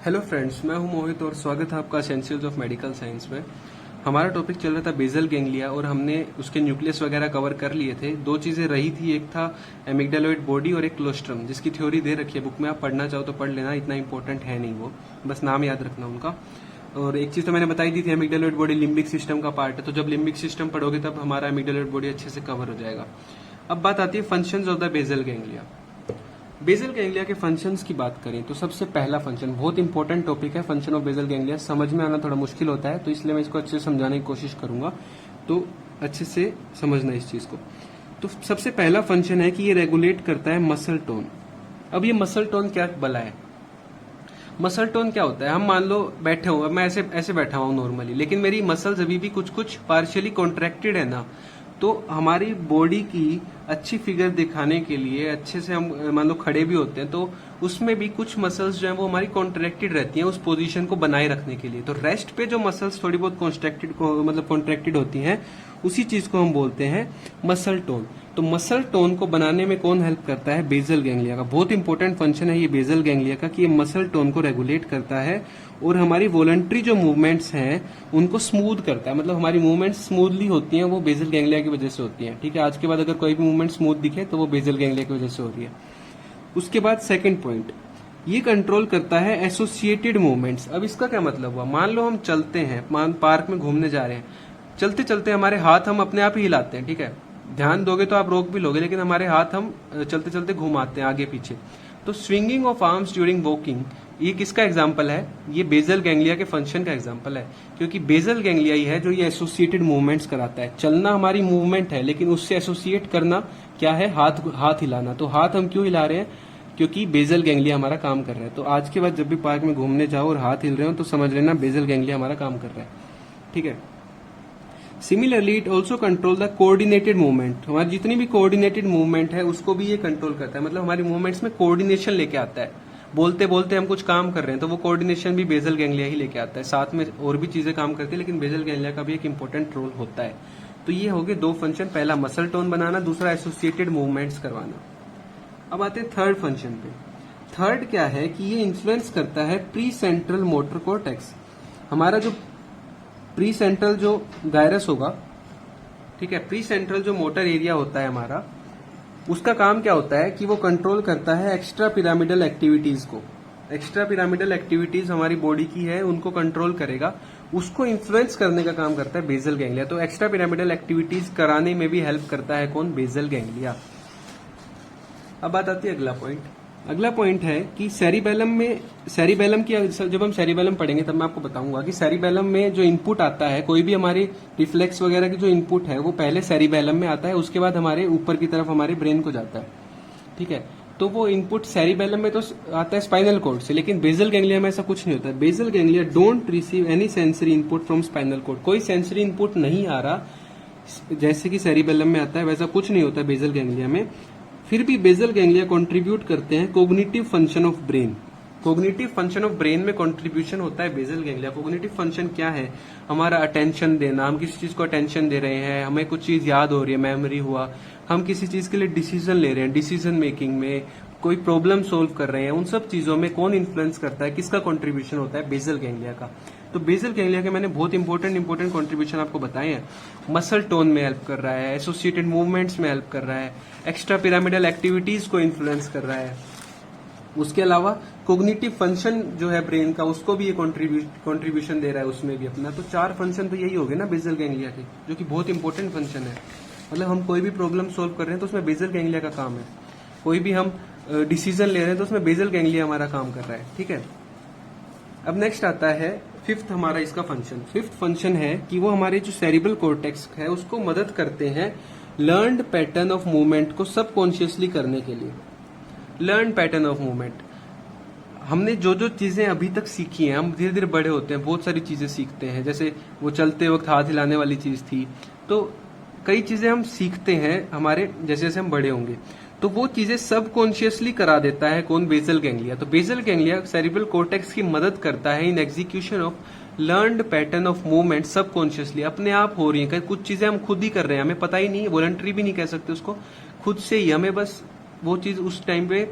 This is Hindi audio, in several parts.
हेलो फ्रेंड्स, मैं हूं मोहित और स्वागत है आपका एसेंशियल्स ऑफ मेडिकल साइंस में। हमारा टॉपिक चल रहा था बेसल गैंग्लिया और हमने उसके न्यूक्लियस वगैरह कवर कर लिए थे। दो चीजें रही थी, एक था एमिग्डालोइड बॉडी और एक क्लोस्ट्रम, जिसकी थ्योरी दे रखी है बुक में। आप पढ़ना चाहो तो पढ़ लेना, इतना इंपॉर्टेंट है नहीं, वो बस नाम याद रखना उनका। और एक चीज तो मैंने बताई दी थी, एमिग्डालोइड बॉडी लिम्बिक सिस्टम का पार्ट है, तो जब लिम्बिक सिस्टम पढ़ोगे तब हमारा एमिग्डालोइड बॉडी अच्छे से कवर हो जाएगा। अब बात आती है functions of the basal ganglia. Basal ganglia के फंक्शंस की बात करें तो सबसे पहला फंक्शन, बहुत इंपॉर्टेंट टॉपिक है फंक्शन ऑफ बेसल गैंग्लिया, समझ में आना थोड़ा मुश्किल होता है, तो इसलिए मैं इसको अच्छे से समझाने की कोशिश करूंगा, तो अच्छे से समझना इस चीज को। तो सबसे पहला फंक्शन है कि ये रेगुलेट करता है मसल टोन। अब ये मसल टोन क्या भला है? मसल टोन क्या होता है? हम मान लो बैठे हो, मैं ऐसे ऐसे बैठा हूं नॉर्मली, लेकिन मेरी मसल्स अभी भी कुछ कुछ पार्शियली कॉन्ट्रैक्टेड है ना, तो हमारी बॉडी की अच्छी फिगर दिखाने के लिए अच्छे से हम मान लो खड़े भी होते हैं, तो उसमें भी कुछ मसल्स जो है वो हमारी कॉन्ट्रैक्टेड रहती हैं उस पोजीशन को बनाए रखने के लिए। तो रेस्ट पे जो मसल्स थोड़ी बहुत कॉन्ट्रैक्टेड होती हैं, उसी चीज को हम बोलते हैं मसल टोन। तो मसल टोन को बनाने में कौन हेल्प करता है? बेसल गैंग्लिया का। बहुत इंपॉर्टेंट फंक्शन है ये बेसल गैंग्लिया का कि ये मसल टोन को रेगुलेट करता है और हमारी वॉलंटरी जो मूवमेंट्स हैं उनको स्मूथ करता है। मतलब हमारी मूवमेंट्स स्मूथली होती हैं, वो बेसल गैंग्लिया की वजह से होती हैं। ठीक है, आज के बाद अगर कोई भी मूवमेंट स्मूथ दिखे तो वो बेसल गैंग्लिया की वजह से हो रही है। उसके बाद सेकंड पॉइंट, ये कंट्रोल करता है एसोसिएटेड मूवमेंट्स। अब इसका क्या मतलब हुआ? मान लो हम चलते हैं, पार्क में घूमने जा रहे हैं, चलते चलते हमारे हाथ हम अपने आप ही हिलाते हैं। ठीक है, ध्यान दोगे तो आप रोक भी लोगे, लेकिन हमारे हाथ हम चलते चलते घुमाते हैं आगे पीछे। तो swinging of arms during walking, ये किसका एग्जाम्पल है? ये बेसल गैंग्लिया के फंक्शन का एग्जाम्पल है, क्योंकि बेसल गैंग्लिया ही है जो ये एसोसिएटेड मूवमेंट्स कराता है। चलना हमारी मूवमेंट है, लेकिन उससे एसोसिएट करना क्या है? हाथ हिलाना। तो हाथ हम क्यों हिला रहे हैं? क्योंकि बेसल गैंग्लिया हमारा काम कर रहा है। तो आज के बाद जब भी पार्क में घूमने जाओ और हाथ हिल रहे हो तो समझ लेना बेसल गैंग्लिया हमारा काम कर रहा है। ठीक है। Similarly it also control the coordinated movement. हमारी जितनी भी कोऑर्डिनेटेड मूवमेंट है उसको भी ये कंट्रोल करता है। मतलब हमारी मूवमेंट्स में कोऑर्डिनेशन लेके आता है। बोलते बोलते हम कुछ काम कर रहे हैं तो वो कोऑर्डिनेशन भी बेसल गैंग्लिया ही लेके आता है। साथ में और भी चीजें काम करती है, लेकिन बेसल गैंग्लिया का भी एक इंपॉर्टेंट रोल होता है। तो ये हो गए दो फंक्शन, पहला मसल टोन बनाना, दूसरा एसोसिएटेड मूवमेंट्स करवाना। अब आते हैं थर्ड फंक्शन पे। थर्ड क्या है कि ये इन्फ्लुएंस करता है प्री सेंट्रल मोटर कॉर्टेक्स। हमारा जो प्री सेंट्रल जो गायरस होगा, ठीक है, प्री सेंट्रल जो मोटर एरिया होता है हमारा, उसका काम क्या होता है कि वो कंट्रोल करता है एक्स्ट्रा पिरामिडल एक्टिविटीज को। एक्स्ट्रा पिरामिडल एक्टिविटीज हमारी बॉडी की है, उनको कंट्रोल करेगा, उसको इन्फ्लुएंस करने का काम करता है बेसल गैंग्लिया। तो एक्स्ट्रा पिरामिडल एक्टिविटीज कराने में भी हेल्प करता है कौन? Basal ganglia. अब बात आती है अगला पॉइंट। अगला पॉइंट है कि सेरिबेलम की, जब हम सेरिबेलम पढ़ेंगे तब मैं आपको बताऊंगा कि सेरिबेलम में जो इनपुट आता है, कोई भी हमारी रिफ्लेक्स वगैरह की जो इनपुट है वो पहले सेरिबेलम में आता है, उसके बाद हमारे ऊपर की तरफ हमारे ब्रेन को जाता है। ठीक है, तो वो इनपुट सेरिबेलम में तो आता है स्पाइनल कॉर्ड से, लेकिन बेसल गैंग्लिया में ऐसा कुछ नहीं होता है। Basal ganglia don't receive any sensory input from spinal cord. कोई सेंसरी इनपुट नहीं आ रहा, जैसे कि सेरिबेलम में आता है वैसा कुछ नहीं होता बेसल गैंग्लिया में। फिर भी बेसल गैंग्लिया कंट्रीब्यूट करते हैं cognitive function of brain. Cognitive function of brain में कंट्रीब्यूशन होता है बेसल गैंग्लिया। कोग्निटिव फंक्शन क्या है? हमारा अटेंशन देना, हम किसी चीज को अटेंशन दे रहे हैं, हमें कुछ चीज याद हो रही है, मेमोरी हुआ, हम किसी चीज के लिए डिसीजन ले रहे हैं, डिसीजन मेकिंग में कोई प्रॉब्लम सोल्व कर रहे हैं, उन सब चीजों में कौन इन्फ्लुएंस करता है? किसका कंट्रीब्यूशन होता है? बेसल गैंग्लिया का। तो बेसल गैंग्लिया के मैंने बहुत इंपॉर्टेंट कंट्रीब्यूशन आपको बताए हैं। मसल टोन में हेल्प कर रहा है, एसोसिएटेड मूवमेंट्स में हेल्प कर रहा है, एक्स्ट्रा पिरामिडल एक्टिविटीज को इन्फ्लुएंस कर रहा है। उसके अलावा कोग्निटिव फंक्शन जो है ब्रेन का, उसको भी ये कंट्रीब्यूशन दे रहा है उसमें भी अपना। तो चार फंक्शन तो यही हो गए ना बेसल गैंग्लिया के, जो कि बहुत इंपॉर्टेंट फंक्शन है। मतलब हम कोई भी प्रॉब्लम सोल्व कर रहे हैं तो उसमें बेसल गैंग्लिया का काम है। कोई भी हम डिसीजन ले रहे हैं तो उसमें बेसल गैंग्लिया हमारा काम कर रहा है। ठीक है, अब नेक्स्ट आता है फिफ्थ हमारा इसका फंक्शन। फिफ्थ फंक्शन है कि वो हमारे जो सेरिब्रल कॉर्टेक्स है उसको मदद करते हैं लर्न्ड पैटर्न ऑफ मूवमेंट को सबकॉन्शियसली करने के लिए। लर्न पैटर्न ऑफ मूवमेंट, हमने जो जो चीजें अभी तक सीखी हैं, हम धीरे धीरे बड़े होते हैं, बहुत सारी चीजें सीखते हैं। जैसे वो चलते वक्त हाथ हिलाने वाली चीज थी, तो कई चीजें हम सीखते हैं हमारे जैसे जैसे हम बड़े होंगे, तो वो चीजें सबकॉन्शियसली करा देता है कौन? Basal ganglia. तो बेसल गैंग्लिया सेरिब्रल कॉर्टेक्स की मदद करता है in execution of learned pattern of movement subconsciously. अपने आप हो रही है, कुछ चीजें हम खुद ही कर रहे हैं, हमें पता ही नहीं, वॉलंटरी भी नहीं कह सकते उसको, खुद से ही हमें बस वो चीज उस टाइम पे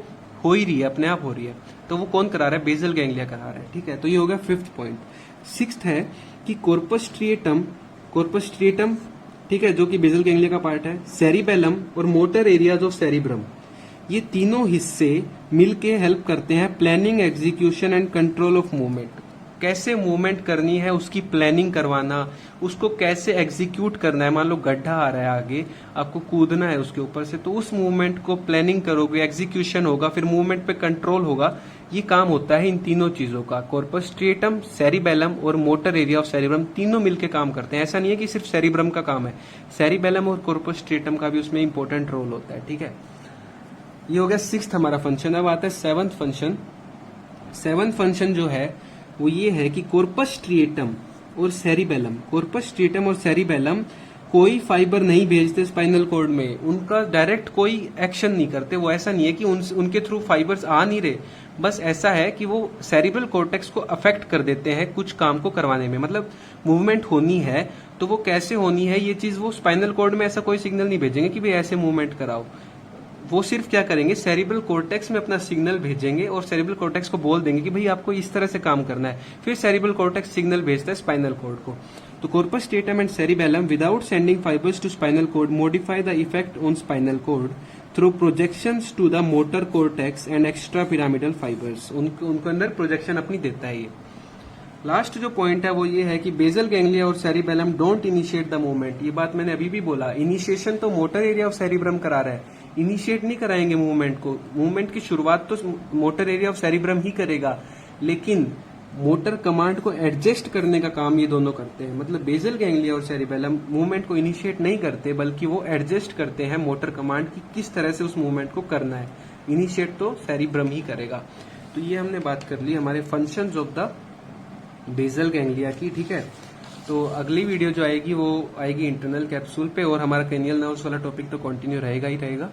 हो ही रही है, अपने आप हो रही है, तो वो कौन करा रहा है? बेसल गैंग्लिया करा रहा है, ठीक है। तो ये हो गया फिफ्थ पॉइंट। सिक्स्थ है कि कॉर्पस स्ट्रिएटम, ठीक है, जो कि बेसल गैंग्लिया का पार्ट है, सेरिबेलम और मोटर एरियाज ऑफ सेरिब्रम, ये तीनों हिस्से मिलके हेल्प करते हैं planning, execution and control of movement. कैसे मूवमेंट करनी है उसकी प्लानिंग करवाना, उसको कैसे एग्जीक्यूट करना है। मान लो गड्ढा आ रहा है आगे, आपको कूदना है उसके ऊपर से, तो उस मूवमेंट को प्लानिंग करोगे, एग्जीक्यूशन होगा, फिर मूवमेंट पे कंट्रोल होगा। ये काम होता है इन तीनों चीजों का, कॉर्पस स्ट्रिएटम, सेरिबेलम और मोटर एरिया ऑफ सेरिब्रम, तीनों मिलकर काम करते हैं। ऐसा नहीं है कि सिर्फ सेरिब्रम का काम है, सेरिबेलम और कॉर्पस स्ट्रिएटम का भी उसमें इंपॉर्टेंट रोल होता है, ठीक है। ये हो गया सिक्स्थ हमारा फंक्शन। अब आता है सेवंथ फंक्शन। सेवंथ फंक्शन जो है वो ये है कि कॉर्पस स्ट्रिएटम और सेरिबेलम कोई फाइबर नहीं भेजते स्पाइनल कॉर्ड में, उनका डायरेक्ट कोई एक्शन नहीं करते। वो ऐसा नहीं है कि उनके थ्रू फाइबर्स आ नहीं रहे, बस ऐसा है कि वो सेरिब्रल कॉर्टेक्स को अफेक्ट कर देते हैं कुछ काम को करवाने में। मतलब मूवमेंट होनी है तो वो कैसे होनी है ये चीज वो स्पाइनल कॉर्ड में ऐसा कोई सिग्नल नहीं भेजेंगे कि भाई ऐसे मूवमेंट कराओ। वो सिर्फ क्या करेंगे, सेरिब्रल कॉर्टेक्स में अपना सिग्नल भेजेंगे और सेरिब्रल कॉर्टेक्स को बोल देंगे कि भाई आपको इस तरह से काम करना है, फिर सेरिब्रल कॉर्टेक्स सिग्नल भेजता है स्पाइनल कॉर्ड को। तो corpus striatum and cerebellum without sending fibres to spinal cord modify the effect on spinal cord through projections to the motor cortex and extra pyramidal fibres. उनको अंदर प्रोजेक्शन अपनी देता है ये। लास्ट जो पॉइंट है वो ये है कि बेसल गैंग्लिया और cerebellum don't initiate the movement. ये बात मैंने अभी भी बोला, इनिशिएशन तो मोटर एरिया ऑफ सेरिब्रम करा रहा है, इनिशिएट नहीं कराएंगे मूवमेंट को। मूवमेंट की शुरुआत तो मोटर एरिया ऑफ सेरिब्रम ही करेगा, लेकिन मोटर कमांड को एडजस्ट करने का काम ये दोनों करते हैं। मतलब बेसल गैंग्लिया और सेरिबेलम मूवमेंट को इनिशिएट नहीं करते, बल्कि वो एडजस्ट करते हैं मोटर कमांड की किस तरह से उस मूवमेंट को करना है। इनिशिएट तो सेरिब्रम ही करेगा। तो ये हमने बात कर ली हमारे functions of the basal ganglia की, ठीक है। तो अगली वीडियो जो आएगी वो आएगी इंटरनल कैप्सूल पे, और हमारा क्रेनियल नर्व्स वाला टॉपिक तो कंटिन्यू रहेगा ही रहेगा।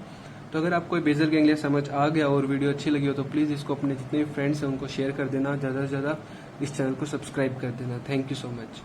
तो अगर आपको बेसल गैंग्लिया समझ आ गया और वीडियो अच्छी लगी हो तो प्लीज़ इसको अपने जितने भी फ्रेंड्स हैं उनको शेयर कर देना, ज़्यादा से ज़्यादा इस चैनल को सब्सक्राइब कर देना। Thank you so much.